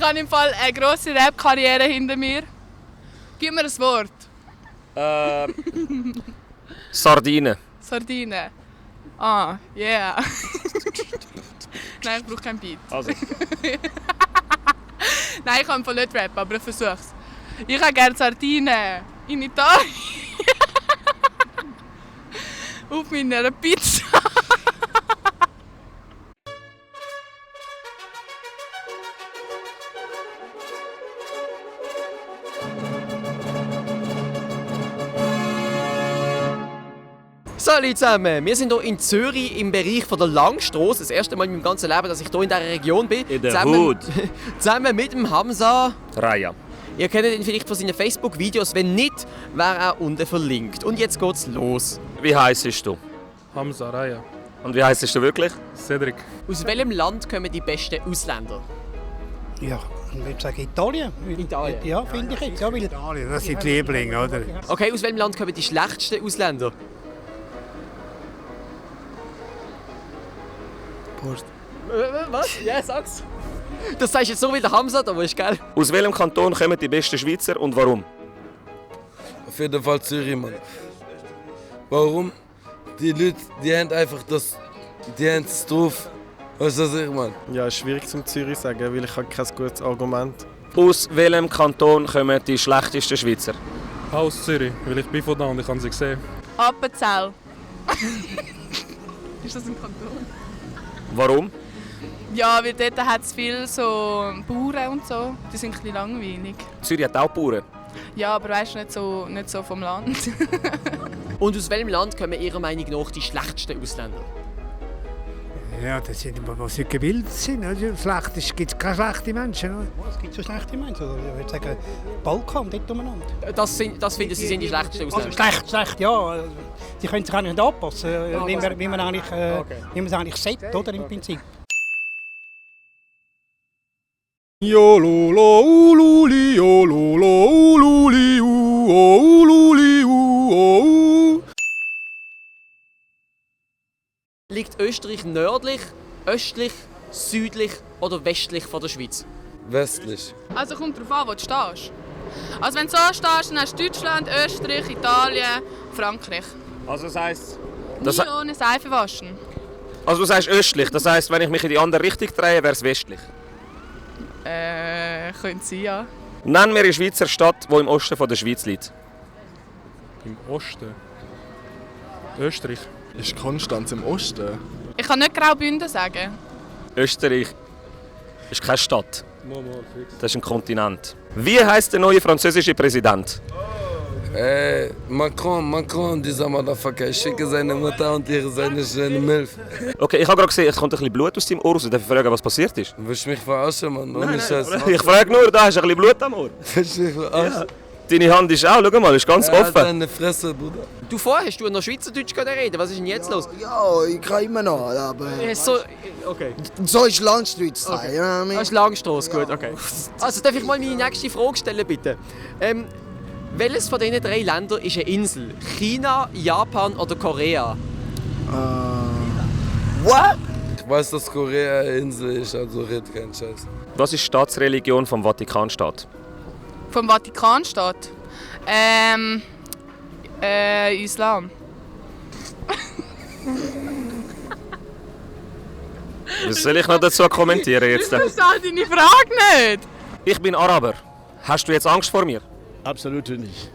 habe im Fall eine grosse Rap-Karriere hinter mir. Gib mir ein Wort. Sardine. Sardine. Ah, yeah. Nein, ich brauche kein Beat. Also. Nein, ich kann voll nicht rappen, aber ich versuch's. Ich habe gerne Sardinen in Italien. Auf meiner Pizza. Salut zusammen, wir sind hier in Zürich im Bereich von der Langstrasse. Das erste Mal in meinem ganzen Leben, dass ich hier in dieser Region bin. In der Hood. Zusammen mit dem Hamza. Raya. Ihr kennt ihn vielleicht von seinen Facebook-Videos. Wenn nicht, wäre er unten verlinkt. Und jetzt geht's los. Wie heisst du? Hamza, Raya. Und wie heisst du wirklich? Cedric. Aus welchem Land kommen die besten Ausländer? Ja, ich würde sagen Italien. Italien? Ja, finde ich jetzt. Ja, weil Italien, das sind die Lieblinge, oder? Okay, aus welchem Land kommen die schlechtesten Ausländer? Was? Ja, sag's. Das sagst du jetzt so wie der Hamza, aber ist geil. Aus welchem Kanton kommen die besten Schweizer und warum? Auf jeden Fall Zürich, Mann. Warum? Die Leute, die haben einfach das... Die haben es drauf. Weißt du, was ich meine? Ja, ist schwierig zum Zürich sagen, weil ich habe kein gutes Argument. Aus welchem Kanton kommen die schlechtesten Schweizer? Aus Zürich, weil ich bin von da und ich habe sie gesehen. Appenzell. Ist das ein Kanton? Warum? Ja, weil dort hat es viele so Bauern und so. Die sind ein bisschen langweilig. Zürich hat auch Bauern. Ja, aber weißt du, nicht so vom Land. Und aus welchem Land kommen Ihrer Meinung nach die schlechtesten Ausländer? Ja, das sind immer, die sie gebildet sind. Es gibt keine schlechten Menschen. Oder? es gibt so schlechte Menschen. Oder? Ich würde sagen, Balkan, dort umeinander. Das finden Sie sind die schlechtesten Also Ausländer? schlecht, ja. Die können sich auch nicht anpassen, wie man es eigentlich sagt, oder, im Prinzip. Liegt Österreich nördlich, östlich, südlich oder westlich von der Schweiz? Westlich. Also kommt darauf an, wo du stehst. Also wenn du so stehst, dann hast du Deutschland, Österreich, Italien, Frankreich. Also das heisst... Nie ohne Seife waschen. Also du sagst östlich, das heisst, wenn ich mich in die andere Richtung drehe, wäre es westlich. Könnte sein, ja. Nenn mir eine Schweizer Stadt, die im Osten von der Schweiz liegt. Im Osten. Österreich. Ist Konstanz im Osten? Ich kann nicht Graubünden sagen. Österreich ist keine Stadt. Das ist ein Kontinent. Wie heisst der neue französische Präsident? Macron, dieser Motherfucker. Ich schicke seine Mutter und seine Milf. Okay, ich habe gerade gesehen, es kommt ein bisschen Blut aus deinem Ohr raus. Darf ich fragen, was passiert ist? Willst du mich verarschen, Mann? Ohne Scheiß. Ich frage nur, da hast du ein bisschen Blut am Ohr. Willst du mich verarschen? Deine Hand ist auch, schau mal, ist ganz Halt offen. deine Fresse, Bruder. Du vorher hast du noch Schweizerdeutsch reden. Was ist denn jetzt los? Ja, ich kann immer noch, aber Okay. so ist Landschweiz. Okay. Ja, Das ist Langstrasse, gut, okay. Also darf ich mal meine nächste Frage stellen, bitte? Welches von diesen 3 Ländern ist eine Insel? China, Japan oder Korea? What? Ich weiß, dass Korea eine Insel ist, also red keinen Scheiß. Was ist die Staatsreligion vom Vatikanstaat? Vom Vatikanstaat. Islam. Was soll ich noch dazu kommentieren jetzt? Ich verstehe deine Frage nicht. Ich bin Araber. Hast du jetzt Angst vor mir? Absolut nicht.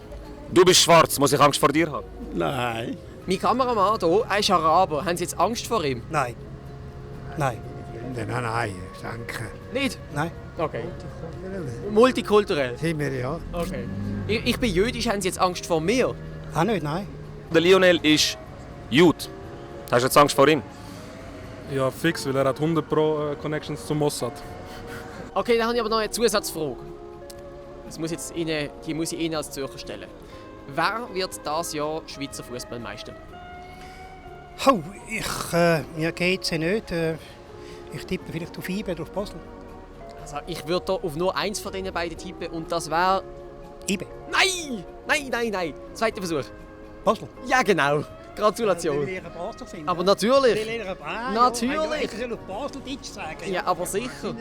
Du bist schwarz, muss ich Angst vor dir haben? Nein. Mein Kameramann hier, er ist Araber. Haben Sie jetzt Angst vor ihm? Nein. Nein. Nein, danke. Nicht? Nein. Okay. Multikulturell? Sind wir ja. Okay. Ich bin jüdisch, haben Sie jetzt Angst vor mir? Auch nicht, nein. Der Lionel ist Jude. Hast du jetzt Angst vor ihm? Ja, fix, weil er hat 100 Pro Connections zum Mossad. Okay, dann habe ich aber noch eine Zusatzfrage. Die muss ich Ihnen als Zürcher stellen. Wer wird dieses Jahr Schweizer Fußballmeister? Oh, mir geht's ja nicht. Ich tippe vielleicht auf IBE oder auf Basel. Also ich würde auf nur eins von diesen beiden tippen und das wäre... IBE. Nein! Zweiter Versuch. Basel. Ja, genau. Gratulation. Weil ihr Basel sind. Aber natürlich. Weil ihr Natürlich. Ich soll auf Basel Deutsch sagen. Ja, aber sicher.